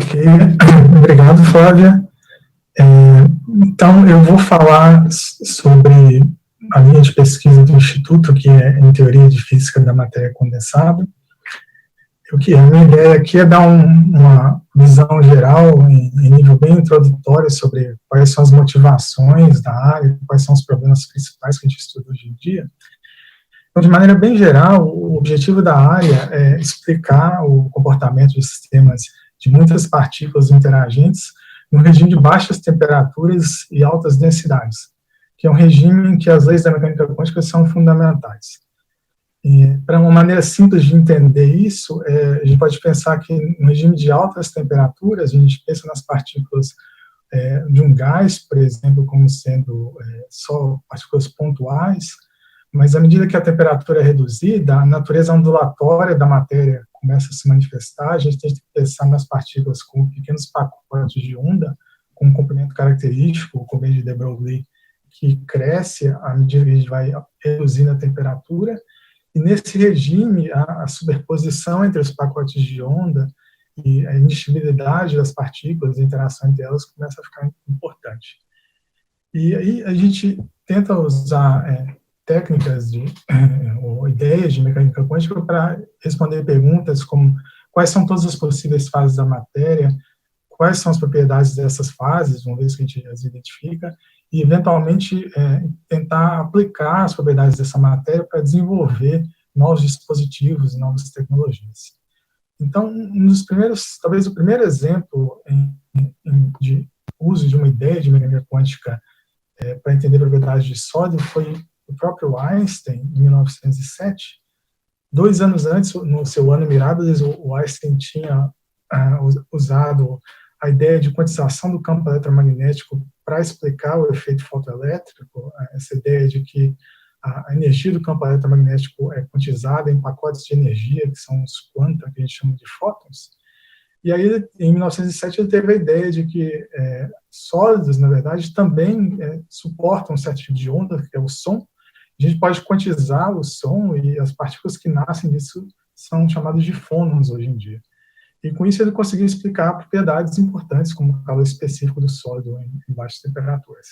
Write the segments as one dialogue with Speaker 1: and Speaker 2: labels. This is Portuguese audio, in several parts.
Speaker 1: Ok, obrigado, Flávia. É, então, eu vou falar sobre a linha de pesquisa do Instituto, que é em Teoria de Física da Matéria Condensada. A minha ideia aqui é dar uma visão geral, em nível bem introdutório, sobre quais são as motivações da área, quais são os problemas principais que a gente estuda hoje em dia. Então, de maneira bem geral, o objetivo da área é explicar o comportamento de sistemas de muitas partículas interagentes no regime de baixas temperaturas e altas densidades, que é um regime em que as leis da mecânica quântica são fundamentais. Para uma maneira simples de entender isso, a gente pode pensar que no regime de altas temperaturas, a gente pensa nas partículas de um gás, por exemplo, como sendo só partículas pontuais, mas à medida que a temperatura é reduzida, a natureza ondulatória da matéria começa a se manifestar. A gente tem que pensar nas partículas como pequenos pacotes de onda, com um comprimento característico, como o de de Broglie, que cresce à medida que a gente vai reduzindo a temperatura. E nesse regime, a superposição entre os pacotes de onda e a individualidade das partículas, a interação entre elas, começa a ficar importante. E aí a gente tenta usar técnicas ou ideias de mecânica quântica para responder perguntas como quais são todas as possíveis fases da matéria, quais são as propriedades dessas fases, uma vez que a gente as identifica, e eventualmente tentar aplicar as propriedades dessa matéria para desenvolver novos dispositivos e novas tecnologias. Então, talvez o primeiro exemplo de uso de uma ideia de mecânica quântica para entender propriedades de sólido foi o próprio Einstein, em 1907. 2 anos antes, no seu ano Mirabilis, o Einstein tinha usado a ideia de quantização do campo eletromagnético para explicar o efeito fotoelétrico, essa ideia de que a energia do campo eletromagnético é quantizada em pacotes de energia, que são os quanta, que a gente chama de fótons. E aí, em 1907, ele teve a ideia de que sólidos, na verdade, também suportam um certo tipo de onda, que é o som. A gente pode quantizar o som e as partículas que nascem disso são chamadas de fônons hoje em dia. E com isso ele conseguiu explicar propriedades importantes, como o calor específico do sólido em baixas temperaturas.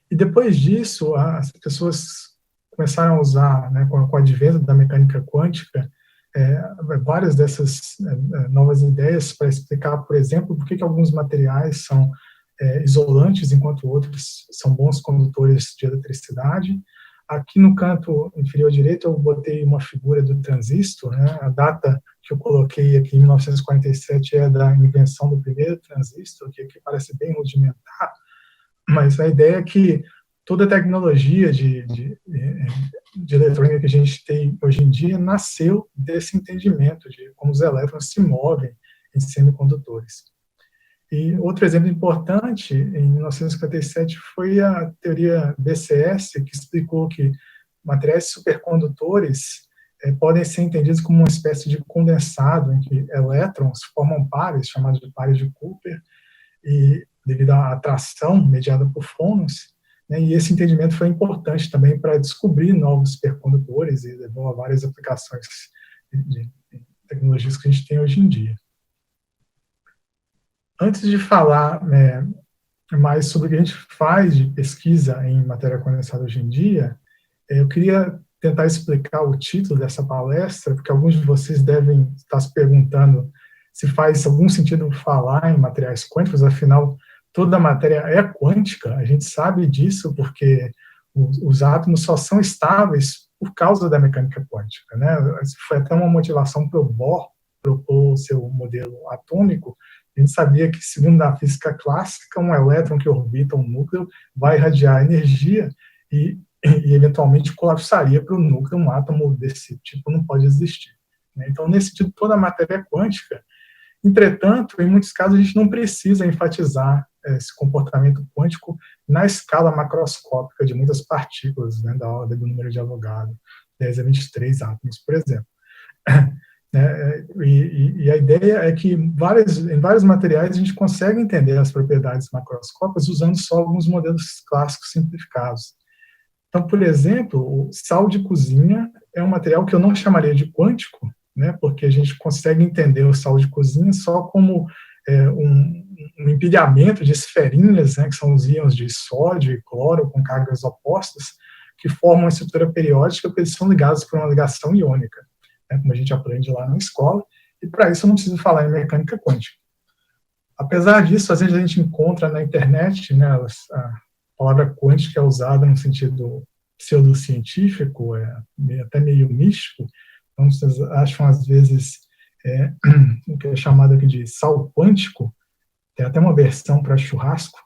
Speaker 1: E depois disso, as pessoas começaram a usar, com o advento da mecânica quântica, várias dessas novas ideias para explicar, por exemplo, por que alguns materiais são isolantes, enquanto outros são bons condutores de eletricidade. Aqui no canto inferior direito eu botei uma figura do transistor, a data que eu coloquei aqui em 1947 é da invenção do primeiro transistor, que aqui parece bem rudimentar, mas a ideia é que toda a tecnologia de eletrônica que a gente tem hoje em dia nasceu desse entendimento de como os elétrons se movem em semicondutores. E outro exemplo importante, em 1957, foi a teoria BCS, que explicou que materiais supercondutores podem ser entendidos como uma espécie de condensado em que elétrons formam pares, chamados de pares de Cooper, e devido à atração mediada por fônons, e esse entendimento foi importante também para descobrir novos supercondutores e levou a várias aplicações de tecnologias que a gente tem hoje em dia. Antes de falar mais sobre o que a gente faz de pesquisa em matéria condensada hoje em dia, eu queria tentar explicar o título dessa palestra, porque alguns de vocês devem estar se perguntando se faz algum sentido falar em materiais quânticos, afinal, toda a matéria é quântica, a gente sabe disso porque os átomos só são estáveis por causa da mecânica quântica. Foi até uma motivação para o Bohr propor o seu modelo atômico. A gente sabia que, segundo a física clássica, um elétron que orbita um núcleo vai irradiar energia e eventualmente colapsaria para o núcleo. Um átomo desse tipo não pode existir. Então, nesse sentido, toda a matéria é quântica. Entretanto, em muitos casos, a gente não precisa enfatizar esse comportamento quântico na escala macroscópica de muitas partículas, da ordem do número de Avogadro, 10 a 23 átomos, por exemplo. E a ideia é que em vários materiais a gente consegue entender as propriedades macroscópicas usando só alguns modelos clássicos simplificados. Então, por exemplo, o sal de cozinha é um material que eu não chamaria de quântico, né, porque a gente consegue entender o sal de cozinha só como um empilhamento de esferinhas, né, que são os íons de sódio e cloro com cargas opostas, que formam uma estrutura periódica, porque eles são ligados por uma ligação iônica, né, como a gente aprende lá na escola, e para isso eu não preciso falar em mecânica quântica. Apesar disso, às vezes a gente encontra na internet, né, a palavra quântica é usada no sentido pseudocientífico, até meio místico, então vocês acham às vezes o que é chamado aqui de sal quântico, tem até uma versão para churrasco.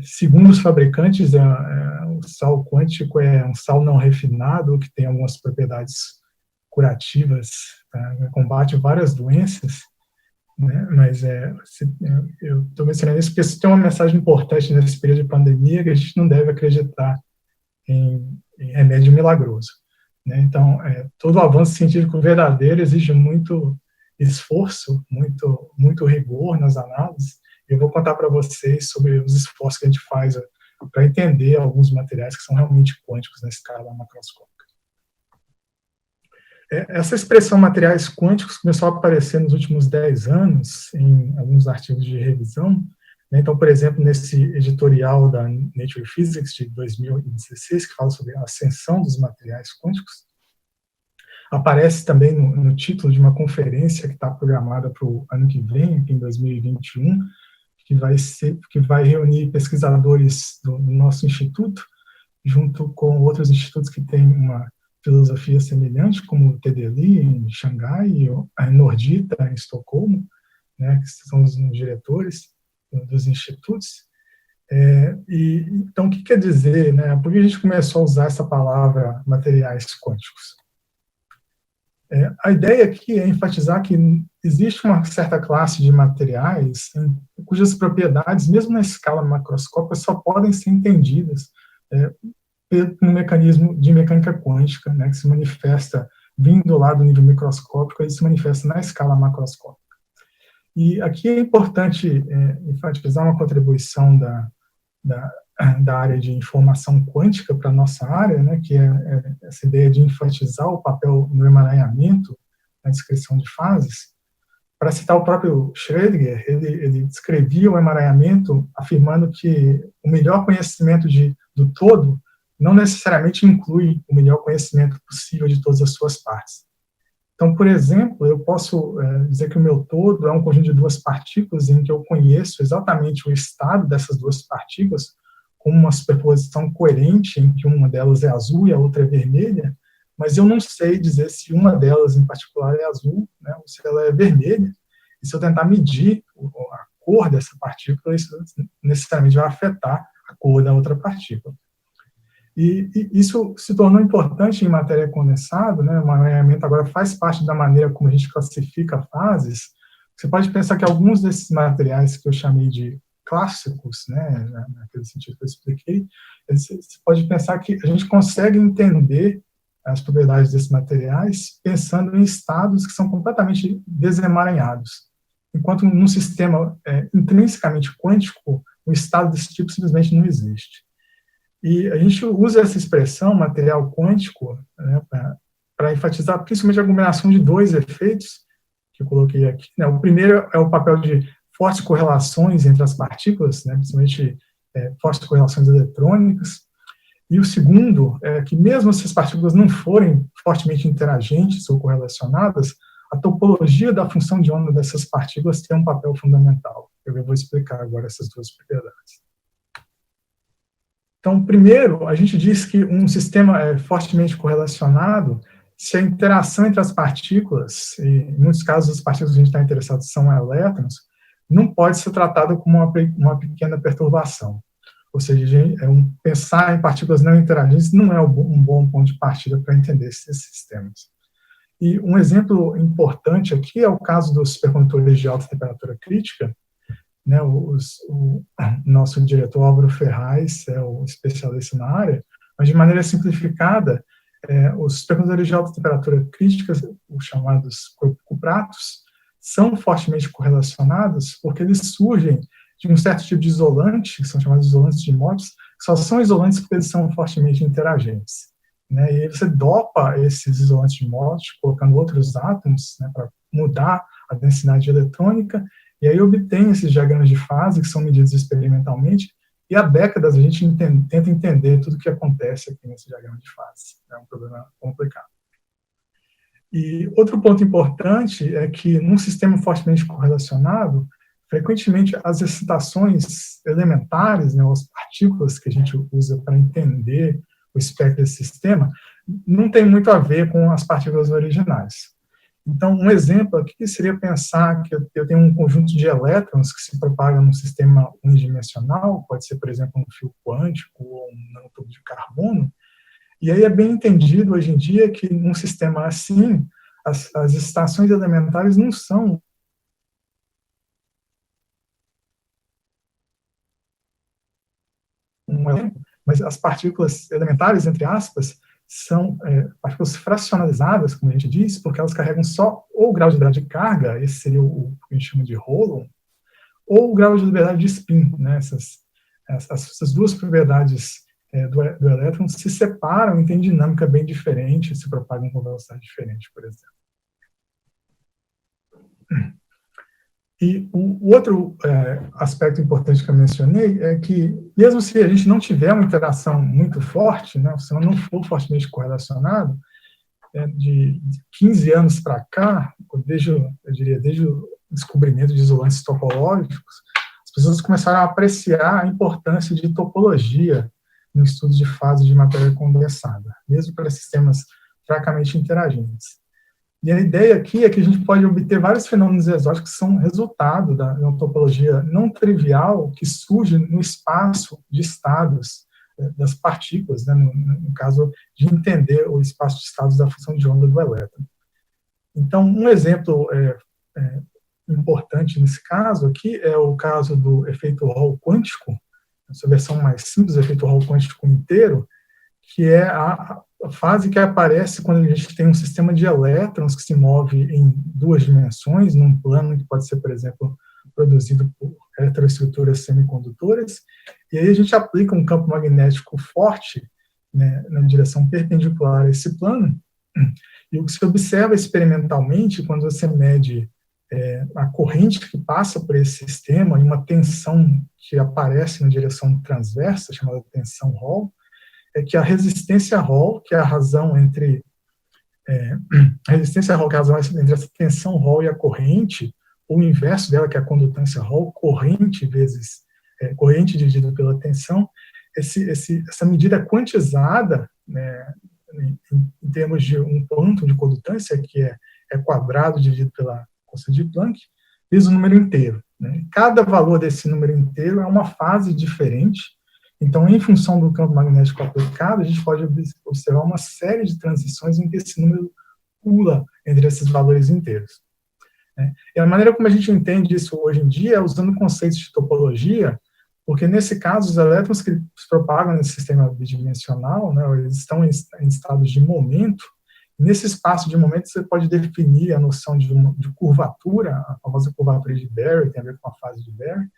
Speaker 1: Segundo os fabricantes, o sal quântico é um sal não refinado que tem algumas propriedades curativas, combate várias doenças, né? Mas eu estou mencionando isso porque isso tem uma mensagem importante nesse período de pandemia, que a gente não deve acreditar em remédio milagroso, né? Então, todo avanço científico verdadeiro exige muito esforço, muito rigor nas análises. Eu vou contar para vocês sobre os esforços que a gente faz para entender alguns materiais que são realmente quânticos na escala macroscópica. Essa expressão materiais quânticos começou a aparecer nos últimos 10 anos em alguns artigos de revisão. Então, por exemplo, nesse editorial da Nature Physics de 2016, que fala sobre a ascensão dos materiais quânticos, aparece também no título de uma conferência que está programada para o ano que vem, em 2021, que vai reunir pesquisadores do nosso instituto, junto com outros institutos que têm uma filosofia semelhante, como o TDLI em Xangai e a Nordita em Estocolmo, né, que são os diretores dos institutos. Então, o que quer dizer, né? Por que a gente começou a usar essa palavra materiais quânticos? A ideia aqui é enfatizar que existe uma certa classe de materiais cujas propriedades, mesmo na escala macroscópica, só podem ser entendidas por um mecanismo de mecânica quântica, né, que se manifesta vindo lá do nível microscópico e se manifesta na escala macroscópica. E aqui é importante enfatizar uma contribuição da área de informação quântica para a nossa área, né, que é essa ideia de enfatizar o papel no emaranhamento, na descrição de fases. Para citar o próprio Schrödinger, ele descrevia o emaranhamento afirmando que o melhor conhecimento do todo não necessariamente inclui o melhor conhecimento possível de todas as suas partes. Então, por exemplo, eu posso dizer que o meu todo é um conjunto de duas partículas em que eu conheço exatamente o estado dessas duas partículas com uma superposição coerente em que uma delas é azul e a outra é vermelha, mas eu não sei dizer se uma delas em particular é azul, né, ou se ela é vermelha. E se eu tentar medir a cor dessa partícula, isso necessariamente vai afetar a cor da outra partícula. E isso se tornou importante em matéria condensada, né? O emaranhamento agora faz parte da maneira como a gente classifica fases. Você pode pensar que alguns desses materiais que eu chamei de clássicos, né, naquele sentido que eu expliquei, você pode pensar que a gente consegue entender as propriedades desses materiais pensando em estados que são completamente desemaranhados. Enquanto num sistema intrinsecamente quântico, um estado desse tipo simplesmente não existe. E a gente usa essa expressão, material quântico, né, para enfatizar principalmente a combinação de dois efeitos que eu coloquei aqui, né. O primeiro é o papel de fortes correlações entre as partículas, né, principalmente fortes correlações eletrônicas. E o segundo é que mesmo se as partículas não forem fortemente interagentes ou correlacionadas, a topologia da função de onda dessas partículas tem um papel fundamental. Eu vou explicar agora essas duas propriedades. Então, primeiro, a gente diz que um sistema é fortemente correlacionado se a interação entre as partículas, e em muitos casos as partículas que a gente está interessado são elétrons, não pode ser tratada como uma pequena perturbação. Ou seja, pensar em partículas não interagentes não é um bom ponto de partida para entender esses sistemas. E um exemplo importante aqui é o caso dos supercondutores de alta temperatura crítica, né, o nosso diretor Álvaro Ferraz é o especialista na área, mas de maneira simplificada, os supercondutores de alta temperatura crítica, os chamados cupratos, são fortemente correlacionados porque eles surgem de um certo tipo de isolante, que são chamados isolantes de Motz, que só são isolantes porque eles são fortemente interagentes. né, e aí você dopa esses isolantes de Morse, colocando outros átomos, né, para mudar a densidade eletrônica, e aí obtém esses diagramas de fase, que são medidos experimentalmente, e há décadas a gente tenta entender tudo o que acontece aqui nesse diagrama de fase. É um problema complicado. E outro ponto importante é que, num sistema fortemente correlacionado, frequentemente as excitações elementares, né, as partículas que a gente usa para entender o espectro desse sistema, não tem muito a ver com as partículas originais. Então, um exemplo aqui seria pensar que eu tenho um conjunto de elétrons que se propagam num sistema unidimensional, pode ser, por exemplo, um fio quântico ou um nanotube de carbono, e aí é bem entendido hoje em dia que num sistema assim, as estações elementares não são um exemplo, mas as partículas elementares, entre aspas, são partículas fracionalizadas, como a gente diz, porque elas carregam só ou o grau de liberdade de carga, esse seria o que a gente chama de Coulomb, ou o grau de liberdade de spin, né? Essas duas propriedades do elétron se separam e têm dinâmica bem diferente, se propagam com velocidade diferente, por exemplo. E o outro aspecto importante que eu mencionei é que, mesmo se a gente não tiver uma interação muito forte, né, se ela não for fortemente correlacionado, de 15 anos para cá, desde o descobrimento de isolantes topológicos, as pessoas começaram a apreciar a importância de topologia no estudo de fase de matéria condensada, mesmo para sistemas fracamente interagentes. E a ideia aqui é que a gente pode obter vários fenômenos exóticos que são resultado de uma topologia não trivial que surge no espaço de estados das partículas, né, no caso de entender o espaço de estados da função de onda do elétron. Então, um exemplo importante nesse caso aqui é o caso do efeito Hall quântico, essa versão mais simples do efeito Hall quântico inteiro, que é a fase que aparece quando a gente tem um sistema de elétrons que se move em duas dimensões, num plano que pode ser, por exemplo, produzido por heteroestruturas semicondutoras, e aí a gente aplica um campo magnético forte, né, na direção perpendicular a esse plano, e o que se observa experimentalmente, quando você mede a corrente que passa por esse sistema e uma tensão que aparece na direção transversa, chamada tensão Hall, é que a resistência Hall, que é a razão entre a resistência Hall, que é a razão entre essa tensão Hall e a corrente, ou o inverso dela, que é a condutância Hall, corrente vezes corrente dividido pela tensão, essa medida quantizada, né, em termos de um quantum de condutância, que é quadrado dividido pela constante de Planck, vezes o número inteiro. Né? Cada valor desse número inteiro é uma fase diferente. Então, em função do campo magnético aplicado, a gente pode observar uma série de transições em que esse número pula entre esses valores inteiros. E a maneira como a gente entende isso hoje em dia é usando conceitos de topologia, porque, nesse caso, os elétrons que se propagam nesse sistema bidimensional, né, eles estão em estados de momento. Nesse espaço de momento, você pode definir a noção de curvatura, a famosa curvatura de Barry, tem a ver com a fase de Barry.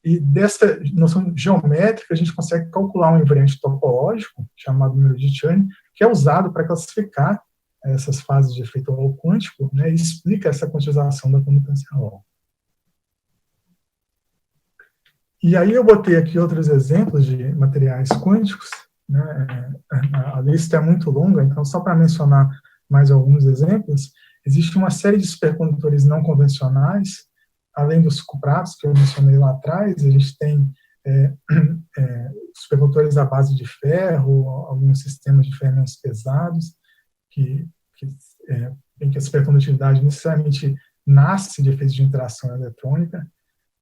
Speaker 1: E dessa noção geométrica, a gente consegue calcular um invariante topológico, chamado número de Chern, que é usado para classificar essas fases de efeito Hall quântico, né, e explica essa quantização da condutância Hall. E aí eu botei aqui outros exemplos de materiais quânticos, né, a lista é muito longa, então só para mencionar mais alguns exemplos, existe uma série de supercondutores não convencionais, além dos cuprados que eu mencionei lá atrás, a gente tem supercondutores à base de ferro, alguns sistemas de ferramentas pesados, em que a supercondutividade necessariamente nasce de efeitos de interação eletrônica,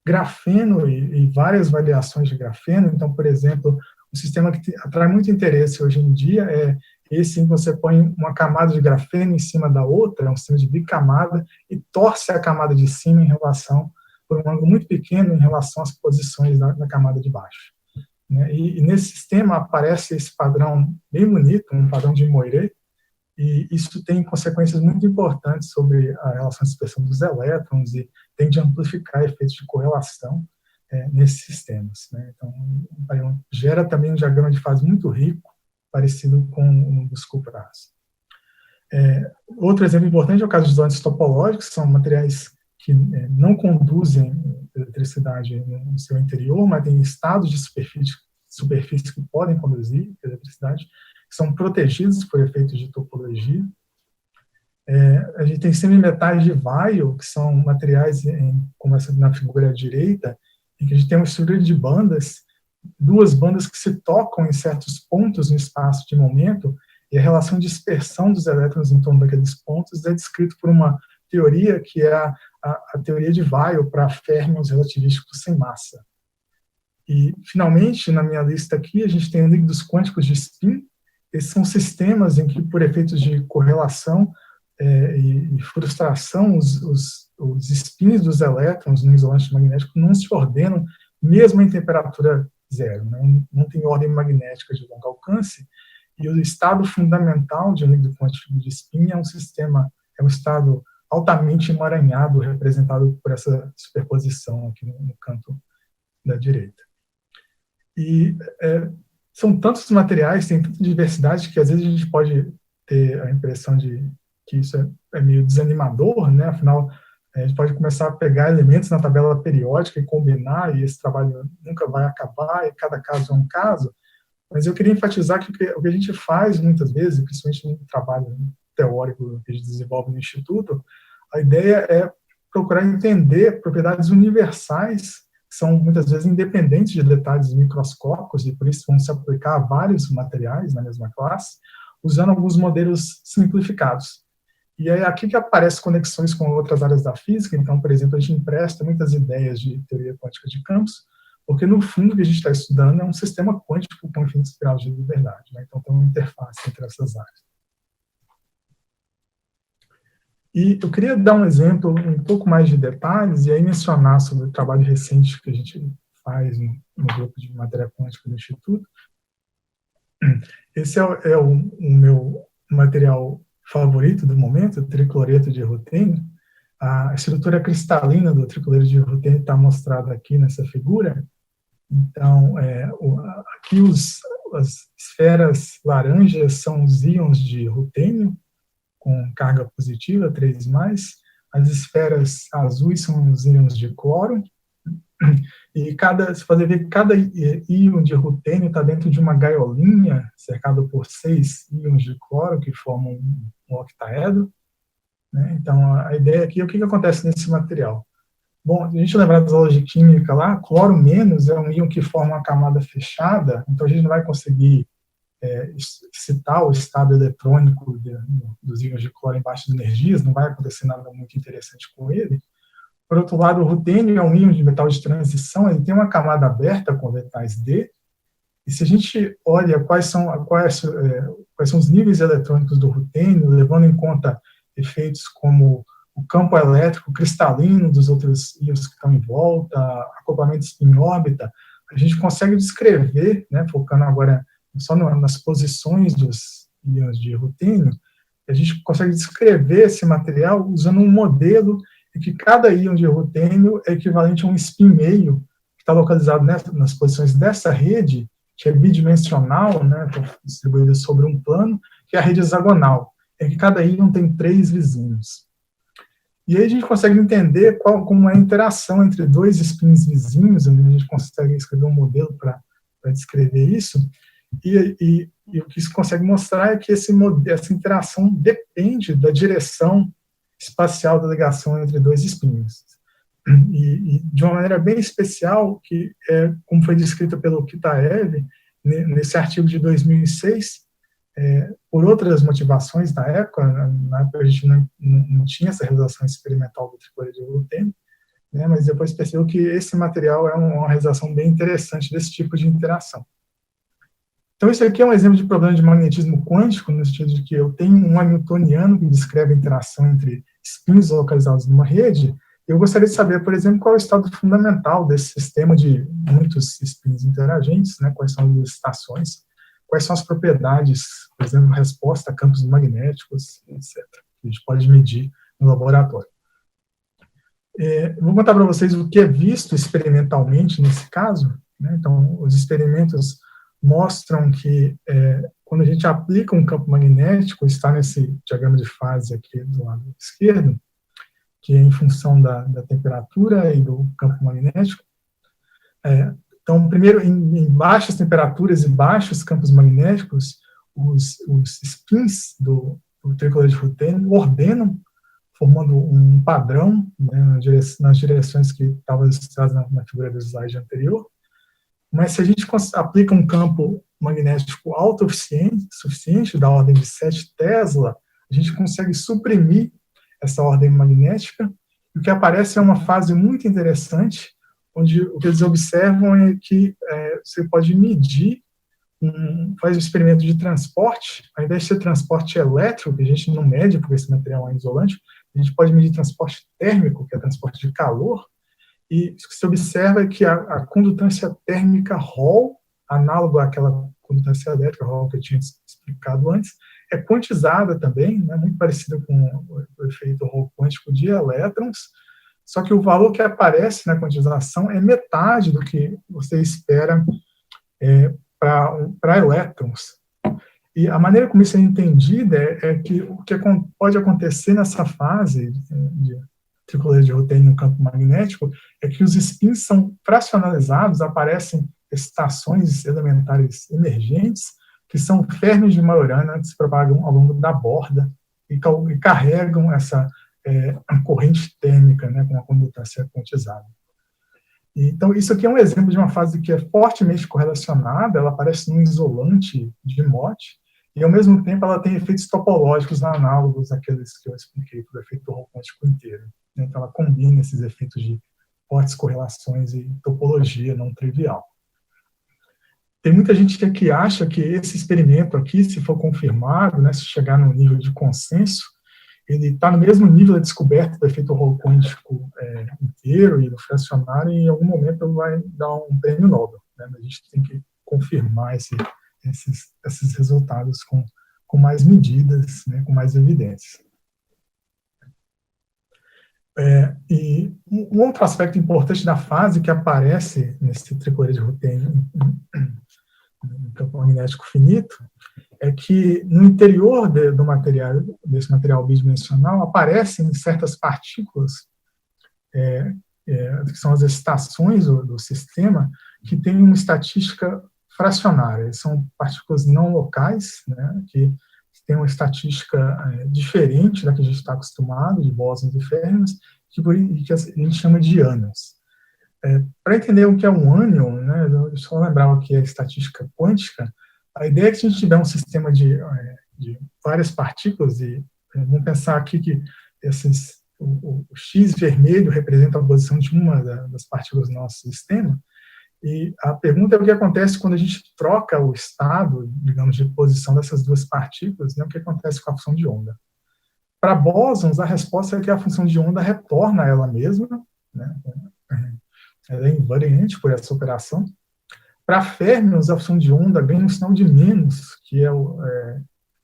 Speaker 1: grafeno e várias variações de grafeno. Então, por exemplo, um sistema que atrai muito interesse hoje em dia é esse em que você põe uma camada de grafeno em cima da outra, é um sistema de bicamada, e torce a camada de cima em relação, por um ângulo muito pequeno, em relação às posições da camada de baixo. Né? E nesse sistema aparece esse padrão bem bonito, um padrão de Moiré, e isso tem consequências muito importantes sobre a relação de dispersão dos elétrons e tende a amplificar efeitos de correlação nesses sistemas. Né? Então, gera também um diagrama de fase muito rico, parecido com um dos cuprados. Outro exemplo importante é o caso dos isolantes topológicos, que são materiais que não conduzem eletricidade no seu interior, mas têm estados de superfície que podem conduzir eletricidade, que são protegidos por efeitos de topologia. A gente tem semimetais de Weyl, que são materiais, como essa na figura à direita, em que a gente tem uma estrutura de bandas, duas bandas que se tocam em certos pontos no espaço de momento, e a relação de dispersão dos elétrons em torno daqueles pontos é descrito por uma teoria que é a teoria de Weyl para férmions relativísticos sem massa. E, finalmente, na minha lista aqui, a gente tem líquidos quânticos de spin. Esses são sistemas em que, por efeitos de correlação e frustração, os spins dos elétrons no isolante magnético não se ordenam, mesmo em temperatura zero, né? Não tem ordem magnética de longo alcance, e o estado fundamental de um líquido quântico de spin é um estado altamente emaranhado, representado por essa superposição aqui no canto da direita. E são tantos materiais, tem tanta diversidade, que às vezes a gente pode ter a impressão de que isso é meio desanimador, né? Afinal, a gente pode começar a pegar elementos na tabela periódica e combinar, e esse trabalho nunca vai acabar, e cada caso é um caso. Mas eu queria enfatizar que o que a gente faz muitas vezes, principalmente no trabalho teórico que a gente desenvolve no Instituto, a ideia é procurar entender propriedades universais, que são muitas vezes independentes de detalhes microscópicos, e por isso vão se aplicar a vários materiais na mesma classe, usando alguns modelos simplificados. E é aqui que aparecem conexões com outras áreas da física. Então, por exemplo, a gente empresta muitas ideias de teoria quântica de campos, porque no fundo o que a gente está estudando é um sistema quântico com infinitos graus de liberdade, né? Então tem uma interface entre essas áreas. E eu queria dar um exemplo um pouco mais de detalhes e aí mencionar sobre o trabalho recente que a gente faz no grupo de matéria quântica do Instituto. Esse é o meu material favorito do momento, o tricloreto de rutênio. A estrutura cristalina do tricloreto de rutênio está mostrada aqui nessa figura. Então, aqui as esferas laranjas são os íons de rutênio, com carga positiva, 3+. As esferas azuis são os íons de cloro. E você pode ver que cada íon de rutênio está dentro de uma gaiolinha, cercado por 6 íons de cloro, que formam um octaedro, né? Então, a ideia aqui é o que acontece nesse material. Bom, a gente lembrar das aulas de química lá, cloro menos é um íon que forma uma camada fechada, então a gente não vai conseguir citar o estado eletrônico dos íons de cloro em baixas energias, não vai acontecer nada muito interessante com ele. Por outro lado, o rutênio é um íon de metal de transição, ele tem uma camada aberta com metais D, e se a gente olha quais são os níveis eletrônicos do rutênio, levando em conta efeitos como o campo elétrico cristalino dos outros íons que estão em volta, acoplamentos em órbita, a gente consegue descrever, né, focando agora só nas posições dos íons de rutênio, a gente consegue descrever esse material usando um modelo em que cada íon de rutênio é equivalente a um spin meio, que está localizado nas posições dessa rede, que é bidimensional, né, distribuída sobre um plano, que é a rede hexagonal, em que cada íon tem 3 vizinhos. E aí a gente consegue entender como é a interação entre 2 spins vizinhos, a gente consegue escrever um modelo para descrever isso, e o que isso consegue mostrar é que essa interação depende da direção espacial da ligação entre 2 spins. E de uma maneira bem especial, que como foi descrita pelo Kitaev, nesse artigo de 2006, por outras motivações na época a gente não tinha essa realização experimental do tricloreto de rutênio, né, mas depois percebeu que esse material é uma realização bem interessante desse tipo de interação. Então, isso aqui é um exemplo de problema de magnetismo quântico, no sentido de que eu tenho um hamiltoniano que descreve a interação entre spins localizados numa rede. Eu gostaria de saber, por exemplo, qual é o estado fundamental desse sistema de muitos spins interagentes, né, quais são as estações, quais são as propriedades, por exemplo, resposta a campos magnéticos, etc., que a gente pode medir no laboratório. Vou contar para vocês o que é visto experimentalmente nesse caso, né? Então, os experimentos mostram que quando a gente aplica um campo magnético, está nesse diagrama de fase aqui do lado esquerdo, que é em função da temperatura e do campo magnético. Então, primeiro, em baixas temperaturas e baixos campos magnéticos, os spins do tricolor de rutênio ordenam, formando um padrão, né, nas direções que estavam ilustradas na figura do slide anterior. Mas se a gente aplica um campo magnético suficiente, da ordem de 7 Tesla, a gente consegue suprimir essa ordem magnética, e o que aparece é uma fase muito interessante, onde o que eles observam é que você pode medir, faz um experimento de transporte, ao invés de ser transporte elétrico, que a gente não mede, porque esse material é isolante, a gente pode medir transporte térmico, que é transporte de calor, e o que se observa é que a condutância térmica Hall, análogo àquela condutância elétrica Hall que eu tinha explicado antes, é quantizada também, né, muito parecida com o efeito Hall quântico de elétrons, só que o valor que aparece na quantização é metade do que você espera para elétrons. E a maneira como isso é entendida é que o que pode acontecer nessa fase de tricolor de rutênio no campo magnético é que os spins são fracionalizados, aparecem estações elementares emergentes, que são férmions de Majorana, que se propagam ao longo da borda e carregam essa corrente térmica, né, com a condutância quantizada. Então, isso aqui é um exemplo de uma fase que é fortemente correlacionada, ela aparece num isolante de Mott, e, ao mesmo tempo, ela tem efeitos topológicos análogos àqueles que eu expliquei para o efeito Hall quântico inteiro. Então, ela combina esses efeitos de fortes correlações e topologia não trivial. Tem muita gente que acha que esse experimento aqui, se for confirmado, né, se chegar no nível de consenso, ele está no mesmo nível da descoberta do efeito Hall quântico inteiro e do fracionário, e em algum momento ele vai dar um prêmio Nobel. Né? A gente tem que confirmar esses resultados com mais medidas, né, com mais evidências. E um outro aspecto importante da fase que aparece nesse tricolor de rutênio no campo magnético finito é que no interior desse material bidimensional aparecem certas partículas, que são as estações do sistema, que têm uma estatística fracionária. São partículas não locais, né, que têm uma estatística diferente da que a gente está acostumado, de bósons e férmions, que a gente chama de ânions. Para entender o que é um ânion, né, eu só lembrava que é estatística quântica. A ideia é que se a gente tiver um sistema de várias partículas, e vamos pensar aqui que o X vermelho representa a posição de uma das partículas do nosso sistema, e a pergunta é o que acontece quando a gente troca o estado, digamos, de posição dessas duas partículas, né, o que acontece com a função de onda. Para bósons, a resposta é que a função de onda retorna a ela mesma, né, ela é invariante por essa operação. Para férmions, a função de onda ganha um sinal de menos, que é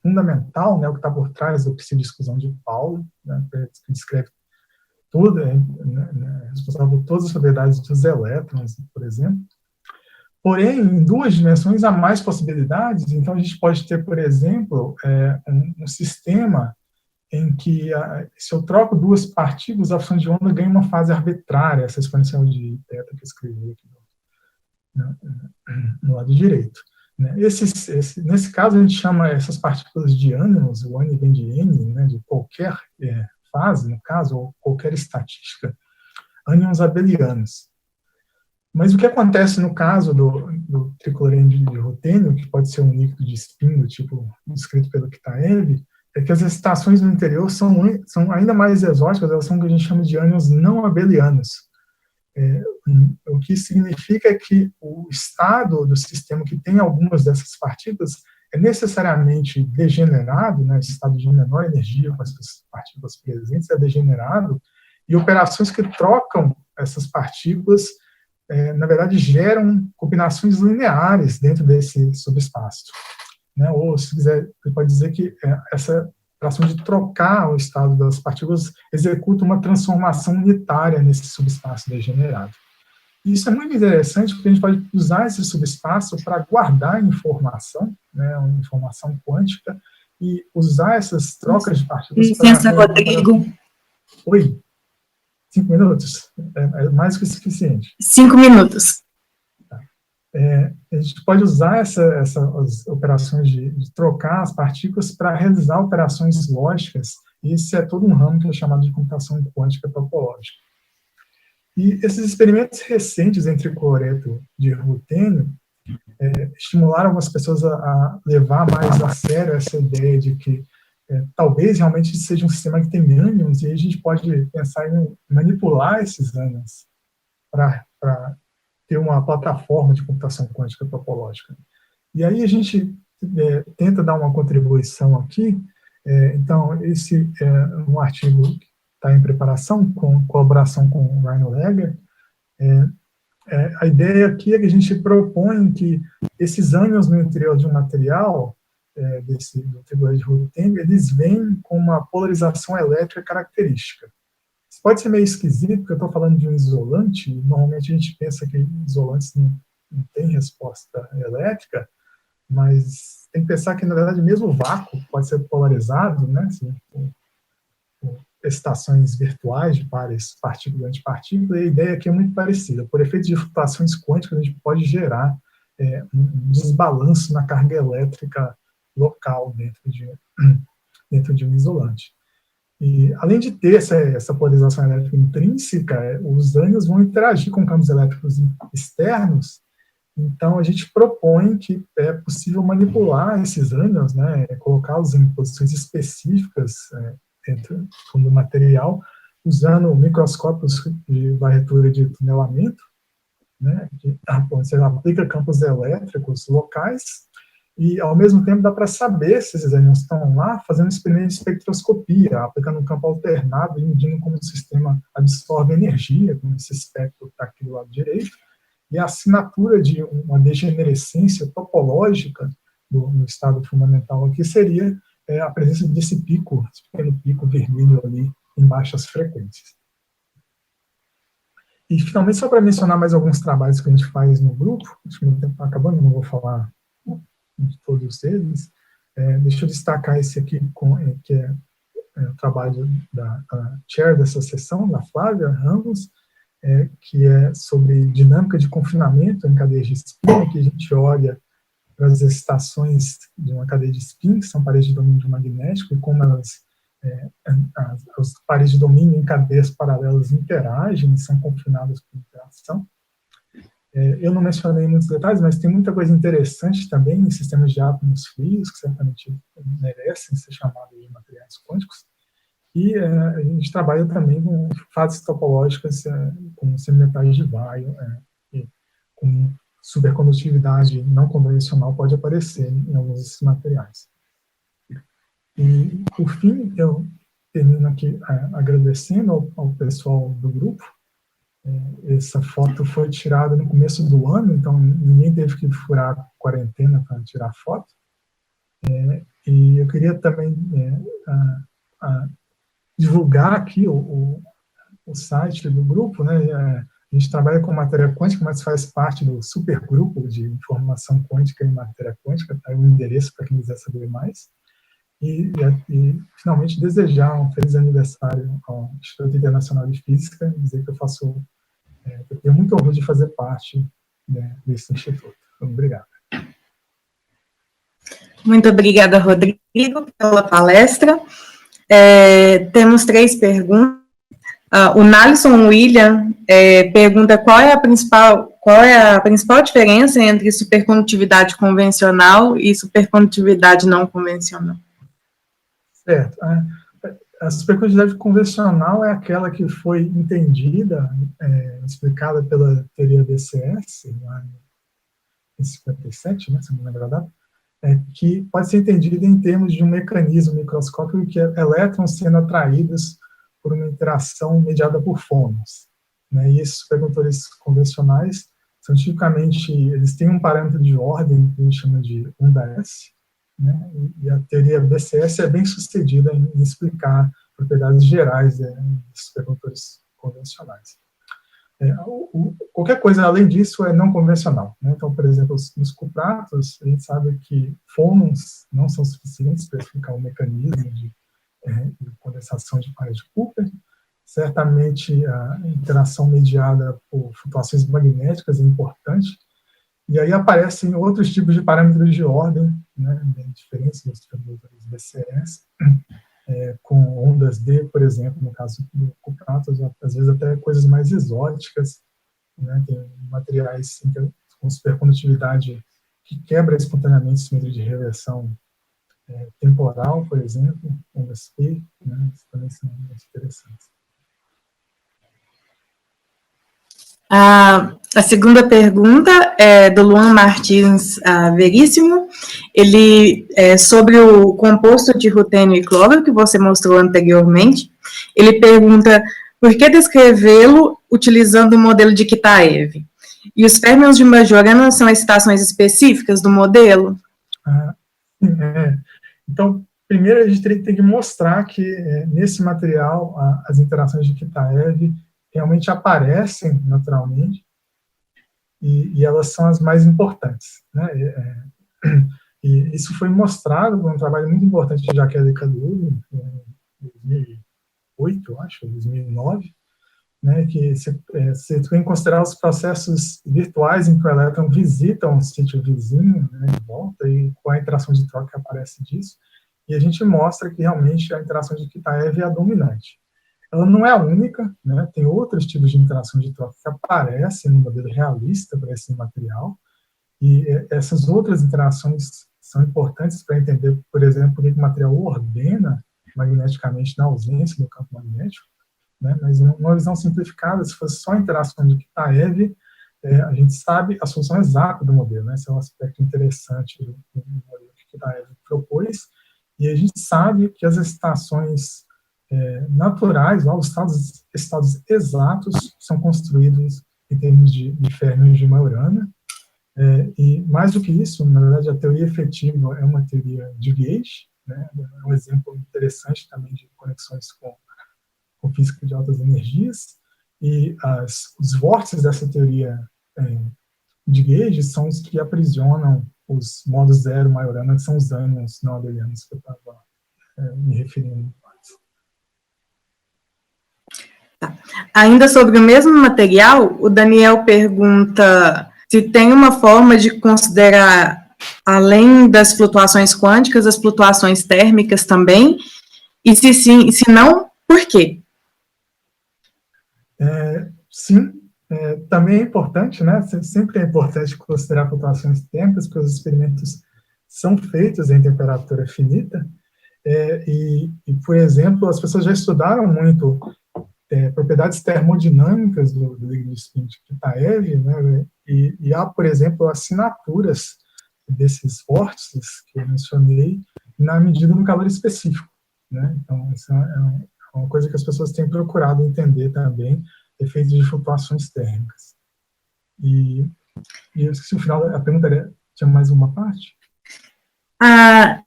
Speaker 1: fundamental, né, o que está por trás do princípio de exclusão de Pauli, né, que descreve tudo, responsável por todas as propriedades dos elétrons, por exemplo. Porém, em duas dimensões há mais possibilidades, então a gente pode ter, por exemplo, um sistema em que, se eu troco duas partículas, a função de onda ganha uma fase arbitrária, essa exponencial de θ que eu escrevi aqui no lado direito. Nesse caso, a gente chama essas partículas de ânions, o N vem de N, né, de qualquer fase, no caso, ou qualquer estatística, ânions abelianos. Mas o que acontece no caso do tricoloreno de rutênio, que pode ser um líquido de spin do tipo descrito pelo Kitaev, é que as estações no interior são ainda mais exóticas, elas são o que a gente chama de ânions não abelianos. O que significa que o estado do sistema que tem algumas dessas partículas é necessariamente degenerado, né, esse estado de menor energia com essas partículas presentes é degenerado, e operações que trocam essas partículas, na verdade, geram combinações lineares dentro desse subespaço. Né? Ou, se quiser, você pode dizer que essa operação de trocar o estado das partículas executa uma transformação unitária nesse subespaço degenerado. Isso é muito interessante, porque a gente pode usar esse subespaço para guardar informação, né, uma informação quântica, e usar essas trocas de partículas para...
Speaker 2: Licença, Rodrigo.
Speaker 1: Oi, 5 minutos? É mais que o suficiente.
Speaker 2: 5 minutos.
Speaker 1: A gente pode usar essas operações de trocar as partículas para realizar operações lógicas, e esse é todo um ramo que é chamado de computação quântica topológica. E esses experimentos recentes entre cloreto de rutênio estimularam algumas pessoas a levar mais a sério essa ideia de que talvez realmente seja um sistema que tem ânions, e aí a gente pode pensar em manipular esses ânions para ter uma plataforma de computação quântica topológica. E aí a gente tenta dar uma contribuição aqui. Então, esse é um artigo que está em preparação, com colaboração com o Ryan Legger. A ideia aqui é que a gente propõe que esses ânions no interior de um material, do triboide de rutênio, eles vêm com uma polarização elétrica característica. Isso pode ser meio esquisito, porque eu estou falando de um isolante, e normalmente a gente pensa que isolantes não têm resposta elétrica, mas tem que pensar que, na verdade, mesmo o vácuo pode ser polarizado, né, assim, com excitações virtuais de pares partícula-antipartícula, e a ideia aqui é muito parecida. Por efeito de flutuações quânticas, a gente pode gerar um desbalanço na carga elétrica local dentro de um isolante. E, além de ter essa polarização elétrica intrínseca, os ânions vão interagir com campos elétricos externos. Então, a gente propõe que é possível manipular esses ânions, né, colocá-los em posições específicas dentro do material, usando microscópios de varredura de tunelamento, né, onde você aplica campos elétricos locais, e, ao mesmo tempo, dá para saber se esses ânions estão lá, fazendo um experimento de espectroscopia, aplicando um campo alternado e medindo como o sistema absorve energia, como esse espectro está aqui do lado direito, e a assinatura de uma degenerescência topológica no estado fundamental aqui seria a presença desse pico, esse pequeno pico vermelho ali em baixas frequências. E, finalmente, só para mencionar mais alguns trabalhos que a gente faz no grupo, acho que o meu tempo está acabando, não vou falar de todos eles, deixa eu destacar esse aqui, que é o trabalho da chair dessa sessão, da Flávia Ramos, que é sobre dinâmica de confinamento em cadeias de spin, que a gente olha para as excitações de uma cadeia de spin, que são paredes de domínio magnético, e como as paredes de domínio em cadeias paralelas interagem e são confinadas por interação. Eu não mencionei muitos detalhes, mas tem muita coisa interessante também em sistemas de átomos frios, que certamente merecem ser chamados de materiais quânticos. E a gente trabalha também com fases topológicas com semimetais de Weyl, e com supercondutividade não convencional pode aparecer em alguns desses materiais. E, por fim, eu termino aqui agradecendo ao pessoal do grupo. Essa foto foi tirada no começo do ano, então ninguém teve que furar a quarentena para tirar foto. E eu queria também divulgar aqui o site do grupo, né? A gente trabalha com matéria quântica, mas faz parte do supergrupo de informação quântica e matéria quântica, está aí o endereço para quem quiser saber mais. E, finalmente, desejar um feliz aniversário ao Instituto Internacional de Física, e dizer que eu tenho muito orgulho de fazer parte desse instituto. Obrigado.
Speaker 2: Muito obrigada, Rodrigo, pela palestra. Temos 3 perguntas. O Nalisson William pergunta qual é a principal diferença entre supercondutividade convencional e supercondutividade não convencional. Certo.
Speaker 1: A supercondutividade convencional é aquela que foi entendida, explicada pela teoria BCS, lá em 57, né, se não me lembro a data, que pode ser entendida em termos de um mecanismo microscópico que é elétrons sendo atraídos por uma interação mediada por fônons. Né, e esses supercondutores convencionais são tipicamente, eles têm um parâmetro de ordem que a gente chama de onda S, né, e a teoria BCS é bem sucedida em explicar propriedades gerais dos supercondutores convencionais. Qualquer coisa além disso é não convencional, né? Então, por exemplo, nos cupratos, a gente sabe que fônons não são suficientes para explicar o mecanismo de condensação de palha de Cooper. Certamente, a interação mediada por flutuações magnéticas é importante. E aí aparecem outros tipos de parâmetros de ordem, né, bem diferentes dos tradutores BCS, com ondas D, por exemplo, no caso do cupratos, às vezes até coisas mais exóticas, né, tem materiais com supercondutividade que quebra espontaneamente o simetria de reversão temporal, por exemplo, ondas P, né, isso também são muito interessantes.
Speaker 2: A segunda pergunta é do Luan Martins Veríssimo. Ele é sobre o composto de rutênio e cloro que você mostrou anteriormente. Ele pergunta por que descrevê-lo utilizando o modelo de Kitaev? E os férmions de Majorana são excitações específicas do modelo?
Speaker 1: Então, primeiro a gente tem que mostrar que nesse material as interações de Kitaev realmente aparecem naturalmente e elas são as mais importantes, né? E isso foi mostrado por um trabalho muito importante de Jacques Cadouro, em 2008, eu acho, 2009, né, que se tem que considerar os processos virtuais em que o elétron visita um sítio vizinho, né, de volta, e com a interação de troca que aparece disso, e a gente mostra que realmente a interação de Kitaev é a dominante. Ela não é a única, né, tem outros tipos de interação de troca que aparecem no modelo realista para esse material, e essas outras interações são importantes para entender, por exemplo, por que o material ordena magneticamente na ausência do campo magnético, né? Mas numa visão simplificada, se fosse só a interação de Kitaev, a gente sabe a solução exata do modelo, né? Esse é um aspecto interessante do modelo que Kitaev propôs, e a gente sabe que as excitações naturais, lá, os estados exatos, são construídos em termos de férmions de Majorana, e mais do que isso, na verdade, a teoria efetiva é uma teoria de gauge, né? É um exemplo interessante também de conexões com física de altas energias, e os vórtices dessa teoria de gauge são os que aprisionam os modos zero Majorana, que são os ânions não abelianos que eu estava me referindo antes.
Speaker 2: Tá. Ainda sobre o mesmo material, o Daniel pergunta se tem uma forma de considerar, além das flutuações quânticas, as flutuações térmicas também, e se sim, se não, por quê?
Speaker 1: Sim, também é importante, né? Sempre é importante considerar flutuações térmicas, porque os experimentos são feitos em temperatura finita, e, por exemplo, as pessoas já estudaram muito propriedades termodinâmicas do líquido espinho de Kitaev, né? E há, por exemplo, assinaturas desses vórtices que eu mencionei na medida do calor específico, né? Então, isso é uma coisa que as pessoas têm procurado entender também, efeitos de flutuações térmicas. E eu esqueci o final da pergunta, tinha mais uma parte?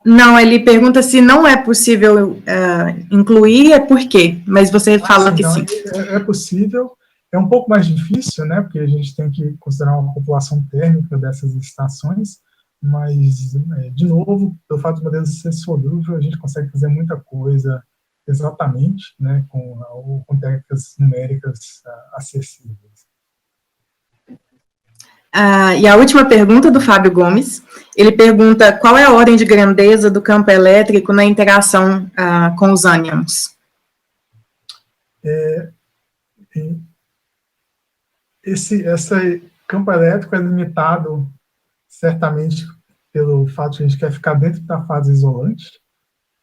Speaker 2: Não, ele pergunta se não é possível incluir, é por quê? Mas você fala que sim.
Speaker 1: É possível, é um pouco mais difícil, né, porque a gente tem que considerar uma população térmica dessas estações, mas, de novo, pelo fato de modelo ser solúvel, a gente consegue fazer muita coisa exatamente, né, com técnicas numéricas acessíveis.
Speaker 2: E a última pergunta do Fábio Gomes, ele pergunta qual é a ordem de grandeza do campo elétrico na interação com os ânions?
Speaker 1: Esse campo elétrico é limitado certamente pelo fato de a gente quer ficar dentro da fase isolante.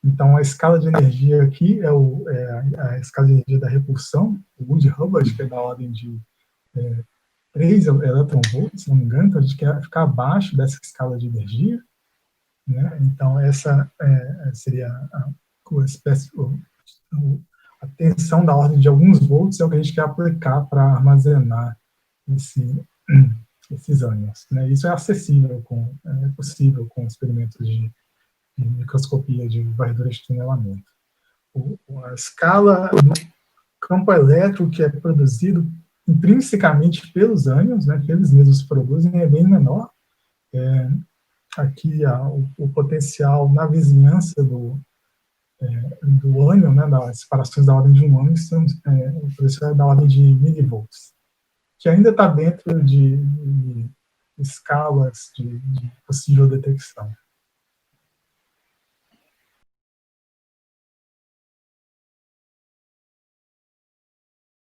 Speaker 1: Então, a escala de energia aqui é a escala de energia da repulsão, o Wood-Hubbard, que é da ordem de 3 eletronvolts, se não me engano, então a gente quer ficar abaixo dessa escala de energia, né? Então, essa seria a tensão da ordem de alguns volts, é o que a gente quer aplicar para armazenar esses ânions, né? Isso é acessível, é possível com experimentos de microscopia de varredura de tunelamento. A escala do campo elétrico que é produzido intrinsecamente pelos ânions, né, que eles mesmos produzem, é bem menor. Aqui o potencial na vizinhança do ânion, né, das separações da ordem de um ânion, o potencial é da ordem de milivolts, que ainda está dentro de escalas de possível detecção.